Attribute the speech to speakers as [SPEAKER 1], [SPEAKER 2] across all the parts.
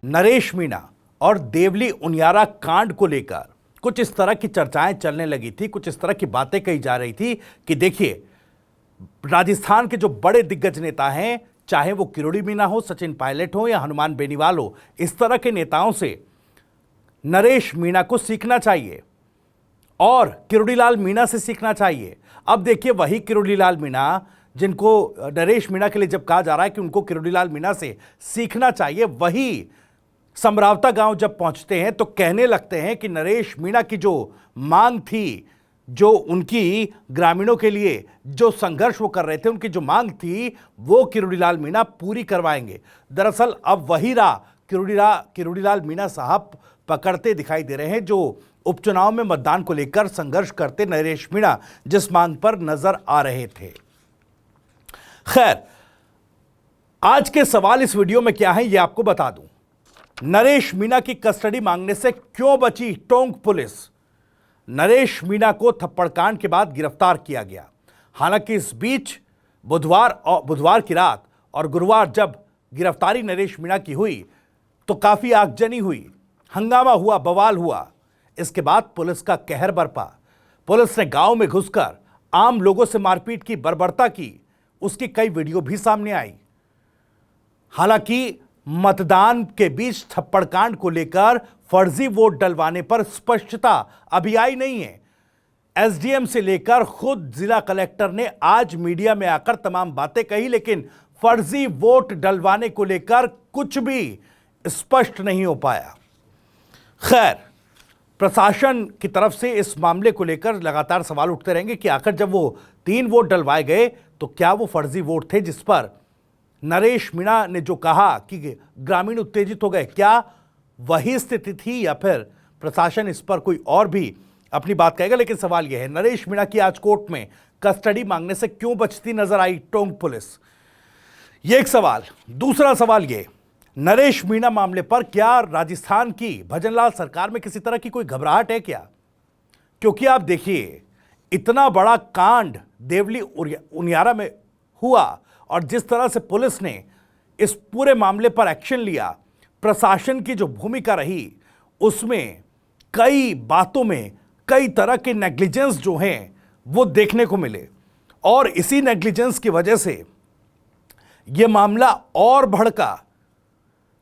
[SPEAKER 1] नरेश मीणा और देवली उनियारा कांड को लेकर कुछ इस तरह की चर्चाएं चलने लगी थी, कुछ इस तरह की बातें कही जा रही थी कि देखिए, राजस्थान के जो बड़े दिग्गज नेता हैं, चाहे वो किरोड़ी मीणा हो, सचिन पायलट हो या हनुमान बेनीवाल हो, इस तरह के नेताओं से नरेश मीणा को सीखना चाहिए और किरोड़ीलाल मीणा से सीखना चाहिए। अब देखिए, वही किरोड़ीलाल मीणा जिनको नरेश मीणा के लिए जब कहा जा रहा है कि उनको किरोड़ीलाल मीणा से सीखना चाहिए, वही समरावता गांव जब पहुंचते हैं तो कहने लगते हैं कि नरेश मीणा की जो मांग थी, जो उनकी ग्रामीणों के लिए जो संघर्ष वो कर रहे थे, उनकी जो मांग थी वो किरोड़ीलाल मीणा पूरी करवाएंगे। दरअसल अब वही राह किरोड़ीलाल मीणा साहब पकड़ते दिखाई दे रहे हैं, जो उपचुनाव में मतदान को लेकर संघर्ष करते नरेश मीणा जिस मांग पर नजर आ रहे थे। खैर, आज के सवाल इस वीडियो में क्या है ये आपको बता दूं। नरेश मीणा की कस्टडी मांगने से क्यों बची टोंक पुलिस? नरेश मीणा को थप्पड़ कांड के बाद गिरफ्तार किया गया। हालांकि इस बीच बुधवार की रात और गुरुवार जब गिरफ्तारी नरेश मीणा की हुई तो काफी आगजनी हुई, हंगामा हुआ, बवाल हुआ। इसके बाद पुलिस का कहर बरपा। पुलिस ने गांव में घुसकर आम लोगों से मारपीट की, बर्बरता की, उसकी कई वीडियो भी सामने आई। हालांकि मतदान के बीच थप्पड़कांड को लेकर फर्जी वोट डलवाने पर स्पष्टता अभी आई नहीं है। एसडीएम से लेकर खुद जिला कलेक्टर ने आज मीडिया में आकर तमाम बातें कही, लेकिन फर्जी वोट डलवाने को लेकर कुछ भी स्पष्ट नहीं हो पाया। खैर, प्रशासन की तरफ से इस मामले को लेकर लगातार सवाल उठते रहेंगे कि आखिर जब वो 3 वोट डलवाए गए तो क्या वो फर्जी वोट थे जिस पर नरेश मीणा ने जो कहा कि ग्रामीण उत्तेजित हो गए, क्या वही स्थिति थी या फिर प्रशासन इस पर कोई और भी अपनी बात कहेगा? लेकिन सवाल यह है, नरेश मीणा की आज कोर्ट में कस्टडी मांगने से क्यों बचती नजर आई टोंक पुलिस? यह एक सवाल। दूसरा सवाल यह, नरेश मीणा मामले पर क्या राजस्थान की भजनलाल सरकार में किसी तरह की कोई घबराहट है क्या? क्योंकि आप देखिए, इतना बड़ा कांड देवली उनियारा में हुआ और जिस तरह से पुलिस ने इस पूरे मामले पर एक्शन लिया, प्रशासन की जो भूमिका रही, उसमें कई बातों में कई तरह के नेग्लिजेंस जो हैं वो देखने को मिले और इसी नेग्लिजेंस की वजह से यह मामला और भड़का।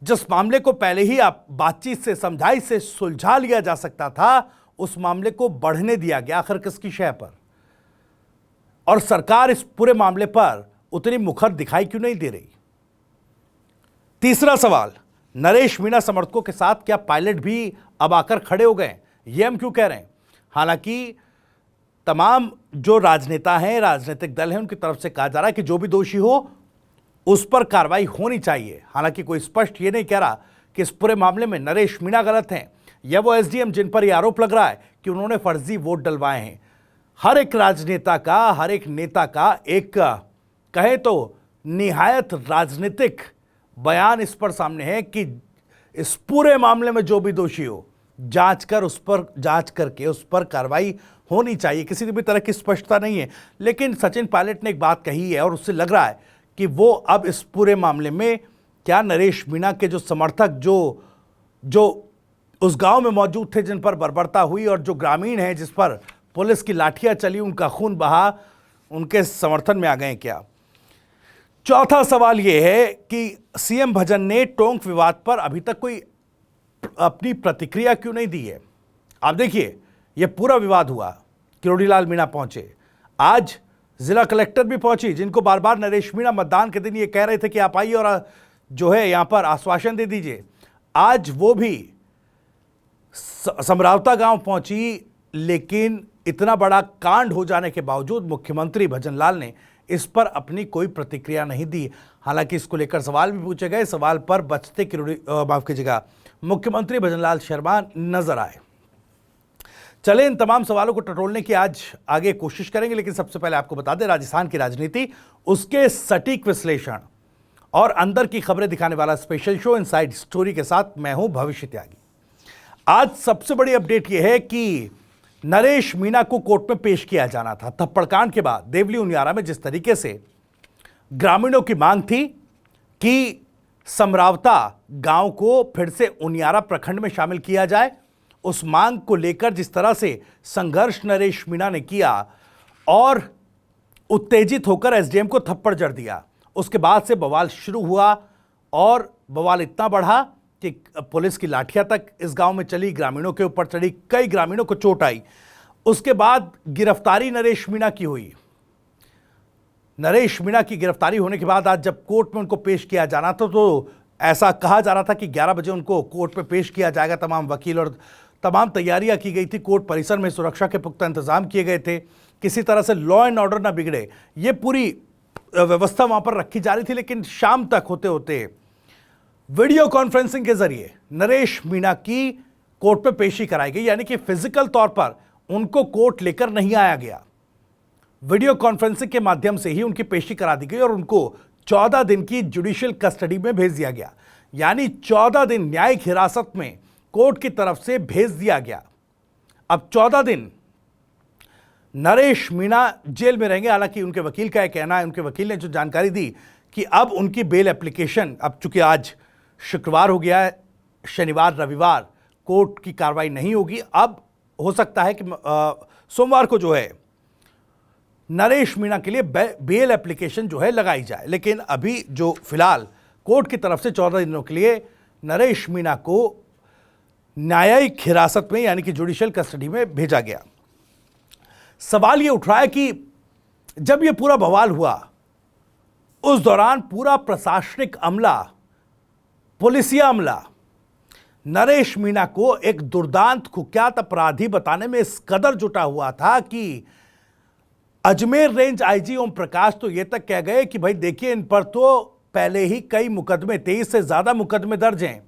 [SPEAKER 1] जिस मामले को पहले ही आप बातचीत से, समझाई से सुलझा लिया जा सकता था, उस मामले को बढ़ने दिया गया। आखिर किसकी शय पर? और सरकार इस पूरे मामले पर उतनी मुखर दिखाई क्यों नहीं दे रही? तीसरा सवाल, नरेश मीणा समर्थकों के साथ क्या पायलट भी अब आकर खड़े हो गए? ये हम क्यों कह रहे हैं? हालांकि तमाम जो राजनेता हैं, राजनीतिक दल हैं, उनकी तरफ से कहा जा रहा है कि जो भी दोषी हो उस पर कार्रवाई होनी चाहिए। हालांकि कोई स्पष्ट ये नहीं कह रहा कि इस पूरे मामले में नरेश मीणा गलत हैं या वो एसडीएम जिन पर यह आरोप लग रहा है कि उन्होंने फर्जी वोट डलवाए हैं। हर एक राजनेता का, हर एक नेता का एक कहे तो निहायत राजनीतिक बयान इस पर सामने है कि इस पूरे मामले में जो भी दोषी हो, जांच करके उस पर कार्रवाई होनी चाहिए। किसी भी तरह की स्पष्टता नहीं है। लेकिन सचिन पायलट ने एक बात कही है और उससे लग रहा है कि वो अब इस पूरे मामले में क्या नरेश मीणा के जो समर्थक जो उस गांव में मौजूद थे, जिन पर बर्बरता हुई, और जो ग्रामीण हैं जिस पर पुलिस की लाठियां चली, उनका खून बहा, उनके समर्थन में आ गए क्या? चौथा सवाल यह है कि सीएम भजन ने टोंक विवाद पर अभी तक कोई अपनी प्रतिक्रिया क्यों नहीं दी है? आप देखिए, यह पूरा विवाद हुआ, किरोड़ीलाल मीणा पहुंचे, आज जिला कलेक्टर भी पहुंची, जिनको बार बार नरेश मीणा मतदान के दिन ये कह रहे थे कि आप आइए और जो है यहां पर आश्वासन दे दीजिए। आज वो भी समरावता गांव पहुंची, लेकिन इतना बड़ा कांड हो जाने के बावजूद मुख्यमंत्री भजनलाल ने इस पर अपनी कोई प्रतिक्रिया नहीं दी। हालांकि इसको लेकर सवाल भी पूछे गए, सवाल पर बचते मुख्यमंत्री भजनलाल शर्मा नजर आए। चले इन तमाम सवालों को टटोलने की आज आगे कोशिश करेंगे, लेकिन सबसे पहले आपको बता दें, राजस्थान की राजनीति, उसके सटीक विश्लेषण और अंदर की खबरें दिखाने वाला स्पेशल शो इनसाइड स्टोरी के साथ मैं हूं भविष्य त्यागी। आज सबसे बड़ी अपडेट यह है कि नरेश मीणा को कोर्ट में पेश किया जाना था। थप्पड़कांड के बाद देवली उनियारा में जिस तरीके से ग्रामीणों की मांग थी कि समरावता गांव को फिर से उनियारा प्रखंड में शामिल किया जाए। उस मांग को लेकर जिस तरह से संघर्ष नरेश मीणा ने किया और उत्तेजित होकर एसडीएम को थप्पड़ जड़ दिया, उसके बाद से बवाल शुरू हुआ और बवाल इतना बढ़ा कि पुलिस की लाठियां तक इस गांव में चली, ग्रामीणों के ऊपर चढ़ी, कई ग्रामीणों को चोट आई। उसके बाद गिरफ्तारी नरेश मीणा की हुई। नरेश मीणा की गिरफ्तारी होने के बाद आज जब कोर्ट में उनको पेश किया जाना था तो ऐसा कहा जा रहा था कि 11 बजे उनको कोर्ट में पेश किया जाएगा। तमाम वकील और तमाम तैयारियां की गई थी। कोर्ट परिसर में सुरक्षा के पुख्ता इंतजाम किए गए थे, किसी तरह से लॉ एंड ऑर्डर ना बिगड़े, ये पूरी व्यवस्था वहां पर रखी जा रही थी। लेकिन शाम तक होते होते वीडियो कॉन्फ्रेंसिंग के जरिए नरेश मीणा की कोर्ट में पेशी कराई गई, यानी कि फिजिकल तौर पर उनको कोर्ट लेकर नहीं आया गया। वीडियो कॉन्फ्रेंसिंग के माध्यम से ही उनकी पेशी करा दी गई और उनको 14 दिन की जुडिशियल कस्टडी में भेज दिया गया, यानी 14 दिन न्यायिक हिरासत में कोर्ट की तरफ से भेज दिया गया। अब 14 दिन नरेश मीणा जेल में रहेंगे। हालांकि उनके वकील का यह कहना है, उनके वकील ने जो जानकारी दी कि अब उनकी बेल एप्लीकेशन, अब चूंकि आज शुक्रवार हो गया है, शनिवार रविवार कोर्ट की कार्रवाई नहीं होगी। अब हो सकता है कि सोमवार को जो है नरेश मीणा के लिए बेल एप्लीकेशन जो है लगाई जाए। लेकिन अभी जो फिलहाल कोर्ट की तरफ से 14 दिनों के लिए नरेश मीणा को न्यायिक हिरासत में यानी कि जुडिशियल कस्टडी में भेजा गया। सवाल ये उठ रहा है कि जब ये पूरा बवाल हुआ उस दौरान पूरा प्रशासनिक अमला, पुलिसिया अमला नरेश मीणा को एक दुर्दांत कुख्यात अपराधी बताने में इस कदर जुटा हुआ था कि अजमेर रेंज आईजी ओम प्रकाश तो ये तक कह गए कि भाई देखिए, इन पर तो पहले ही कई मुकदमे, 23 से ज्यादा मुकदमे दर्ज हैं।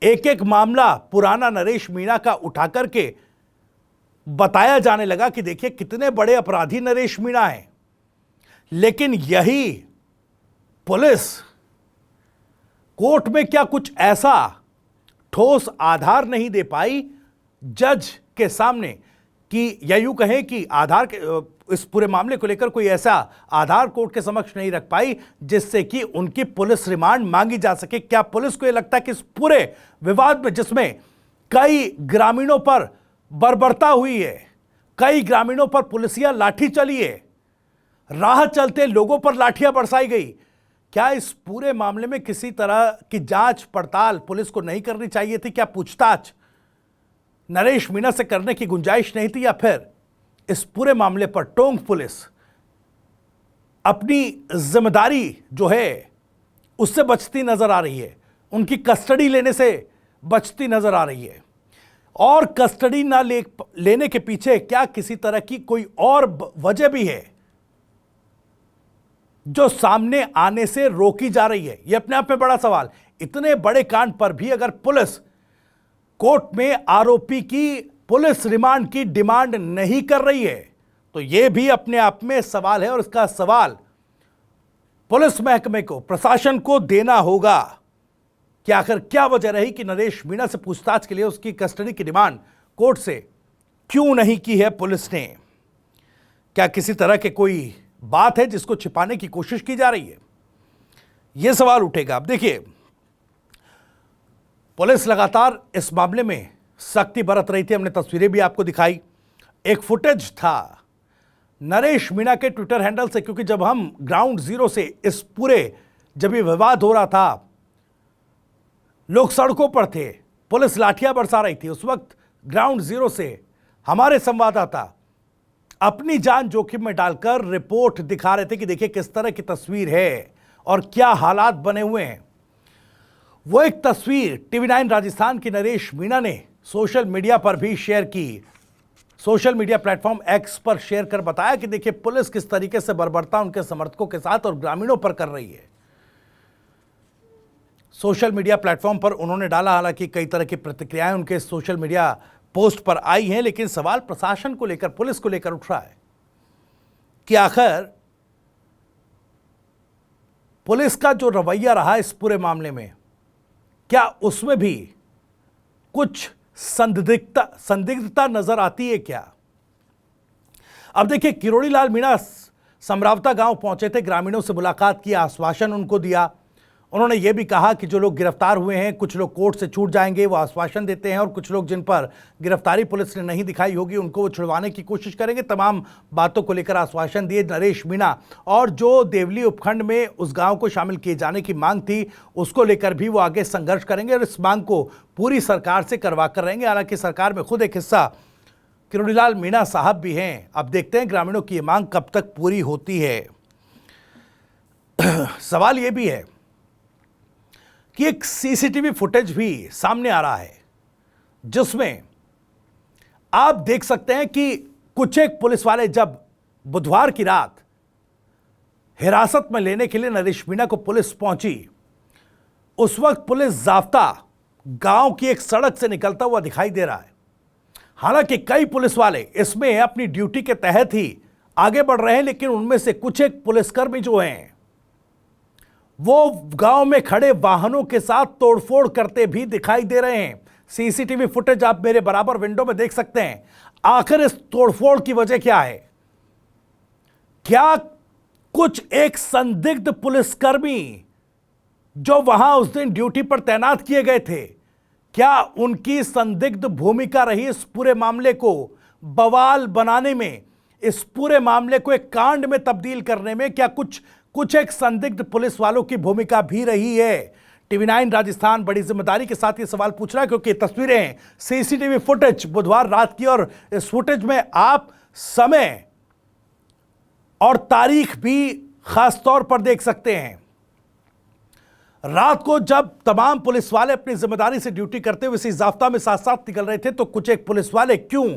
[SPEAKER 1] एक एक मामला पुराना नरेश मीणा का उठा करके बताया जाने लगा कि देखिए कितने बड़े अपराधी नरेश मीणा हैं। लेकिन यही पुलिस कोर्ट में क्या कुछ ऐसा ठोस आधार नहीं दे पाई जज के सामने कि, या यूं कहें कि आधार के इस पूरे मामले को लेकर कोई ऐसा आधार कोर्ट के समक्ष नहीं रख पाई जिससे कि उनकी पुलिस रिमांड मांगी जा सके। क्या पुलिस को यह लगता है कि इस पूरे विवाद में, जिसमें कई ग्रामीणों पर बर्बरता हुई है, कई ग्रामीणों पर पुलिसिया लाठी चली है, राह चलते लोगों पर लाठियां बरसाई गई, क्या इस पूरे मामले में किसी तरह की जांच पड़ताल पुलिस को नहीं करनी चाहिए थी? क्या पूछताछ नरेश मीणा से करने की गुंजाइश नहीं थी? या फिर इस पूरे मामले पर टोंक पुलिस अपनी जिम्मेदारी जो है उससे बचती नजर आ रही है, उनकी कस्टडी लेने से बचती नजर आ रही है? और कस्टडी ना लेने के पीछे क्या किसी तरह की कोई और वजह भी है जो सामने आने से रोकी जा रही है? यह अपने आप में बड़ा सवाल। इतने बड़े कांड पर भी अगर पुलिस कोर्ट में आरोपी की पुलिस रिमांड की डिमांड नहीं कर रही है तो यह भी अपने आप में सवाल है और इसका सवाल पुलिस महकमे को, प्रशासन को देना होगा कि आखिर क्या वजह रही कि नरेश मीणा से पूछताछ के लिए उसकी कस्टडी की डिमांड कोर्ट से क्यों नहीं की है पुलिस ने? क्या किसी तरह के कोई बात है जिसको छिपाने की कोशिश की जा रही है? यह सवाल उठेगा। अब देखिए, पुलिस लगातार इस मामले में सख्ती बरत रही थी। हमने तस्वीरें भी आपको दिखाई। एक फुटेज था नरेश मीणा के ट्विटर हैंडल से, क्योंकि जब हम ग्राउंड जीरो से इस पूरे, जब ये विवाद हो रहा था, लोग सड़कों पर थे, पुलिस लाठियां बरसा रही थी, उस वक्त ग्राउंड जीरो से हमारे संवाददाता अपनी जान जोखिम में डालकर रिपोर्ट दिखा रहे थे कि देखिए किस तरह की तस्वीर है और क्या हालात बने हुए हैं। वो एक तस्वीर TV9 राजस्थान की नरेश मीणा ने सोशल मीडिया पर भी शेयर की, सोशल मीडिया प्लेटफॉर्म एक्स पर शेयर कर बताया कि देखिए पुलिस किस तरीके से बर्बरता उनके समर्थकों के साथ और ग्रामीणों पर कर रही है। सोशल मीडिया प्लेटफॉर्म पर उन्होंने डाला, हालांकि कई तरह की प्रतिक्रियाएं उनके सोशल मीडिया पोस्ट पर आई हैं, लेकिन सवाल प्रशासन को लेकर, पुलिस को लेकर उठ रहा है कि आखिर पुलिस का जो रवैया रहा इस पूरे मामले में, क्या उसमें भी कुछ संदिग्धता नजर आती है क्या? अब देखिए, किरोड़ी लाल मीणा समरावता गांव पहुंचे थे, ग्रामीणों से मुलाकात की, आश्वासन उनको दिया, उन्होंने ये भी कहा कि जो लोग गिरफ्तार हुए हैं, कुछ लोग कोर्ट से छूट जाएंगे, वो आश्वासन देते हैं, और कुछ लोग जिन पर गिरफ्तारी पुलिस ने नहीं दिखाई होगी उनको वो छुड़वाने की कोशिश करेंगे। तमाम बातों को लेकर आश्वासन दिए नरेश मीणा। और जो देवली उपखंड में उस गांव को शामिल किए जाने की मांग थी, उसको लेकर भी वो आगे संघर्ष करेंगे और इस मांग को पूरी सरकार से करवा कर रहेंगे। हालांकि सरकार में खुद एक हिस्सा किरोड़ीलाल मीणा साहब भी हैं। अब देखते हैं ग्रामीणों की ये मांग कब तक पूरी होती है। सवाल ये भी है कि एक सीसीटीवी फुटेज भी सामने आ रहा है जिसमें आप देख सकते हैं कि कुछ एक पुलिस वाले जब बुधवार की रात हिरासत में लेने के लिए नरेश मीणा को पुलिस पहुंची, उस वक्त पुलिस जाब्ता गांव की एक सड़क से निकलता हुआ दिखाई दे रहा है। हालांकि कई पुलिस वाले इसमें अपनी ड्यूटी के तहत ही आगे बढ़ रहे हैं, लेकिन उनमें से कुछ एक पुलिसकर्मी जो हैं वो गांव में खड़े वाहनों के साथ तोड़फोड़ करते भी दिखाई दे रहे हैं। सीसीटीवी फुटेज आप मेरे बराबर विंडो में देख सकते हैं। आखिर इस तोड़फोड़ की वजह क्या है? क्या कुछ एक संदिग्ध पुलिसकर्मी जो वहां उस दिन ड्यूटी पर तैनात किए गए थे, क्या उनकी संदिग्ध भूमिका रही इस पूरे मामले को बवाल बनाने में, इस पूरे मामले को एक कांड में तब्दील करने में? क्या कुछ एक संदिग्ध पुलिस वालों की भूमिका भी रही है? टीवी9 राजस्थान बड़ी जिम्मेदारी के साथ ये सवाल पूछ रहा है, क्योंकि तस्वीरें हैं, सीसीटीवी फुटेज बुधवार रात की, और इस फुटेज में आप समय और तारीख भी खास तौर पर देख सकते हैं। रात को जब तमाम पुलिस वाले अपनी जिम्मेदारी से ड्यूटी करते हुए इसी जाब्ता में साथ साथ निकल रहे थे, तो कुछ एक पुलिस वाले क्यों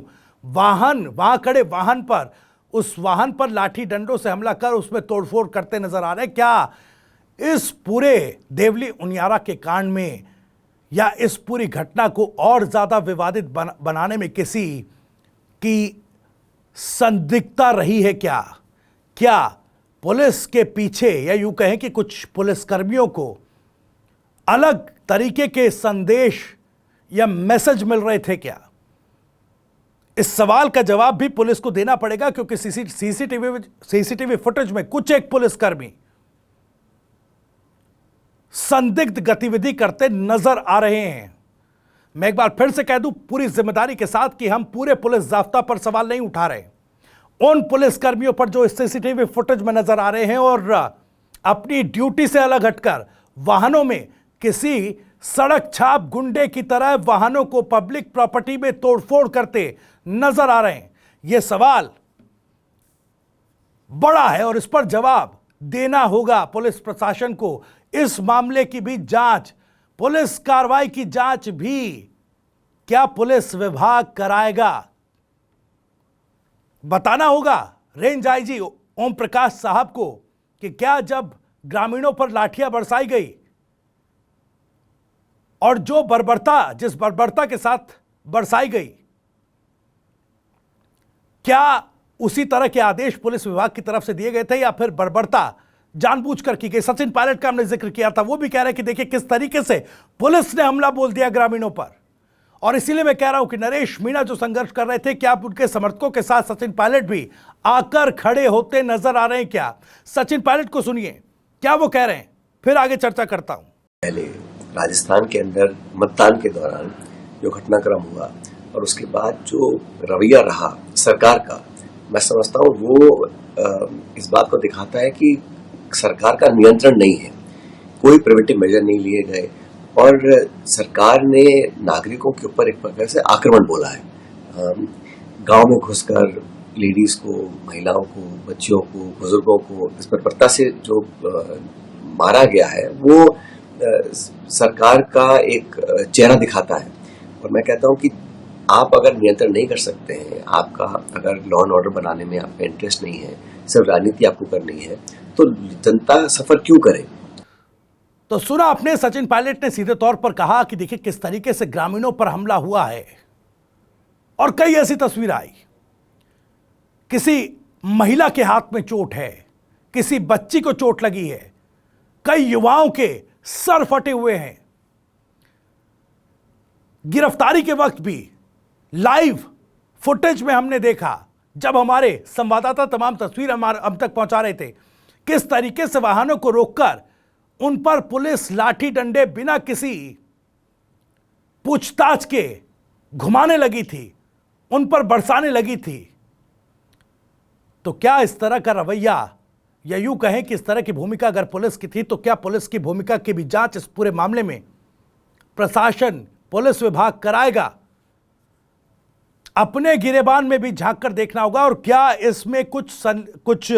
[SPEAKER 1] वहां खड़े वाहन पर, उस वाहन पर लाठी डंडों से हमला कर उसमें तोड़फोड़ करते नजर आ रहे हैं? क्या इस पूरे देवली उनियारा के कांड में या इस पूरी घटना को और ज्यादा विवादित बनाने में किसी की संदिग्धता रही है? क्या पुलिस के पीछे, या यूं कहें कि कुछ पुलिसकर्मियों को अलग तरीके के संदेश या मैसेज मिल रहे थे क्या? इस सवाल का जवाब भी पुलिस को देना पड़ेगा, क्योंकि सीसीटीवी फुटेज में कुछ एक पुलिसकर्मी संदिग्ध गतिविधि करते नजर आ रहे हैं। मैं एक बार फिर से कह दूं पूरी जिम्मेदारी के साथ कि हम पूरे पुलिस जाब्ता पर सवाल नहीं उठा रहे, उन पुलिसकर्मियों पर जो सीसीटीवी फुटेज में नजर आ रहे हैं और अपनी ड्यूटी से अलग हटकर वाहनों में किसी सड़क छाप गुंडे की तरह वाहनों को पब्लिक प्रॉपर्टी में तोड़फोड़ करते नजर आ रहे हैं। यह सवाल बड़ा है और इस पर जवाब देना होगा पुलिस प्रशासन को। इस मामले की भी जांच, पुलिस कार्रवाई की जांच भी क्या पुलिस विभाग कराएगा? बताना होगा रेंज आईजी ओम प्रकाश साहब को कि क्या जब ग्रामीणों पर लाठियां बरसाई गई और जो बर्बरता, जिस बर्बरता के साथ बरसाई गई, क्या उसी तरह के आदेश पुलिस विभाग की तरफ से दिए गए थे या फिर बर्बरता जानबूझकर की गई? सचिन पायलट का हमने जिक्र किया था, वो भी कह रहे हैं कि देखिए किस तरीके से पुलिस ने हमला बोल दिया ग्रामीणों पर। और इसीलिए मैं कह रहा हूं कि नरेश मीणा जो संघर्ष कर रहे थे, क्या आप उनके समर्थकों के साथ सचिन पायलट भी आकर खड़े होते नजर आ रहे हैं क्या? सचिन पायलट को सुनिए क्या वो कह रहे हैं, फिर आगे चर्चा करता हूं।
[SPEAKER 2] पहले राजस्थान के अंदर मतदान के दौरान जो घटनाक्रम हुआ और उसके बाद जो रवैया रहा सरकार का, मैं समझता हूँ वो इस बात को दिखाता है कि सरकार का नियंत्रण नहीं है, कोई प्रिवेंटिव मेजर नहीं लिए गए और सरकार ने नागरिकों के ऊपर एक प्रकार से आक्रमण बोला है। गांव में घुसकर लेडीज को, महिलाओं को, बच्चियों को, बुजुर्गों को इस बर्बरता से जो मारा गया है वो सरकार का एक चेहरा दिखाता है। और मैं कहता हूं कि आप अगर नियंत्रण नहीं कर सकते हैं, आपका अगर लॉ एंड ऑर्डर बनाने में आपका इंटरेस्ट नहीं है, सिर्फ राजनीति आपको करनी है, तो जनता सफर क्यों करे?
[SPEAKER 1] तो सुना आपने, सचिन पायलट ने सीधे तौर पर कहा कि देखिए किस तरीके से ग्रामीणों पर हमला हुआ है और कई ऐसी तस्वीर आई, किसी महिला के हाथ में चोट है, किसी बच्ची को चोट लगी है, कई युवाओं के सर फटे हुए हैं। गिरफ्तारी के वक्त भी लाइव फुटेज में हमने देखा, जब हमारे संवाददाता तमाम तस्वीर हम तक पहुंचा रहे थे, किस तरीके से वाहनों को रोककर उन पर पुलिस लाठी डंडे बिना किसी पूछताछ के घुमाने लगी थी, उन पर बरसाने लगी थी। तो क्या इस तरह का रवैया, या यूं कहें कि इस तरह की भूमिका अगर पुलिस की थी, तो क्या पुलिस की भूमिका की भी जांच इस पूरे मामले में प्रशासन, पुलिस विभाग कराएगा? अपने गिरेबान में भी झांक कर देखना होगा। और क्या इसमें कुछ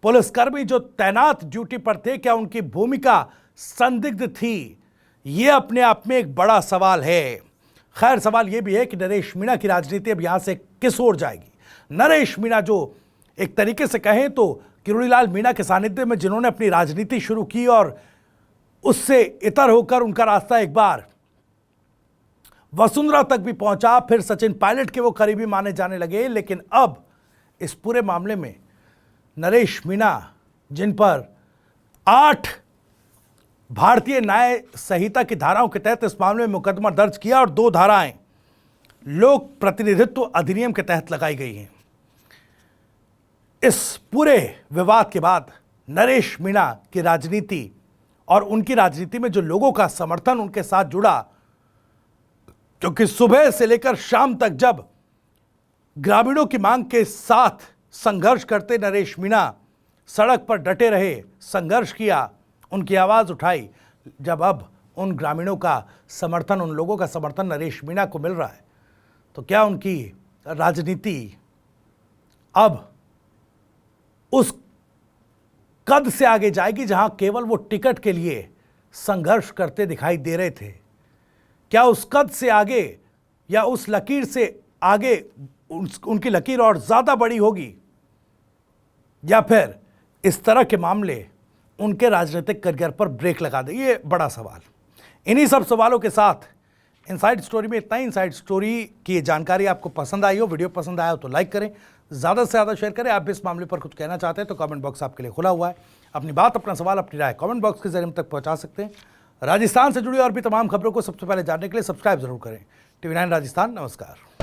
[SPEAKER 1] पुलिसकर्मी जो तैनात ड्यूटी पर थे, क्या उनकी भूमिका संदिग्ध थी? यह अपने आप में एक बड़ा सवाल है। खैर, सवाल यह भी है कि नरेश मीणा की राजनीति अब यहां से किस ओर जाएगी। नरेश मीणा जो एक तरीके से कहें तो किरोड़ीलाल मीणा के सानिध्य में जिन्होंने अपनी राजनीति शुरू की और उससे इतर होकर उनका रास्ता एक बार वसुंधरा तक भी पहुंचा, फिर सचिन पायलट के वो करीबी माने जाने लगे। लेकिन अब इस पूरे मामले में नरेश मीणा, जिन पर 8 भारतीय न्याय संहिता की धाराओं के तहत इस मामले में मुकदमा दर्ज किया और 2 धाराएं लोक प्रतिनिधित्व अधिनियम के तहत लगाई गई हैं। इस पूरे विवाद के बाद नरेश मीणा की राजनीति और उनकी राजनीति में जो लोगों का समर्थन उनके साथ जुड़ा, क्योंकि सुबह से लेकर शाम तक जब ग्रामीणों की मांग के साथ संघर्ष करते नरेश मीणा सड़क पर डटे रहे, संघर्ष किया, उनकी आवाज उठाई। जब अब उन ग्रामीणों का समर्थन, उन लोगों का समर्थन नरेश मीणा को मिल रहा है, तो क्या उनकी राजनीति अब उस कद से आगे जाएगी जहां केवल वो टिकट के लिए संघर्ष करते दिखाई दे रहे थे? क्या उस कद से आगे या उस लकीर से आगे उनकी लकीर और ज्यादा बड़ी होगी, या फिर इस तरह के मामले उनके राजनीतिक करियर पर ब्रेक लगा दे? ये बड़ा सवाल। इन्हीं सब सवालों के साथ इनसाइड स्टोरी में इतना ही। इनसाइड स्टोरी की जानकारी आपको पसंद आई हो, वीडियो पसंद आया हो तो लाइक करें, ज़्यादा से ज़्यादा शेयर करें। आप भी इस मामले पर कुछ कहना चाहते हैं तो कमेंट बॉक्स आपके लिए खुला हुआ है। अपनी बात, अपना सवाल, अपनी राय कमेंट बॉक्स के जरिए हम तक पहुंचा सकते हैं। राजस्थान से जुड़ी और भी तमाम खबरों को सबसे पहले जानने के लिए सब्सक्राइब जरूर करें। TV9 राजस्थान। नमस्कार।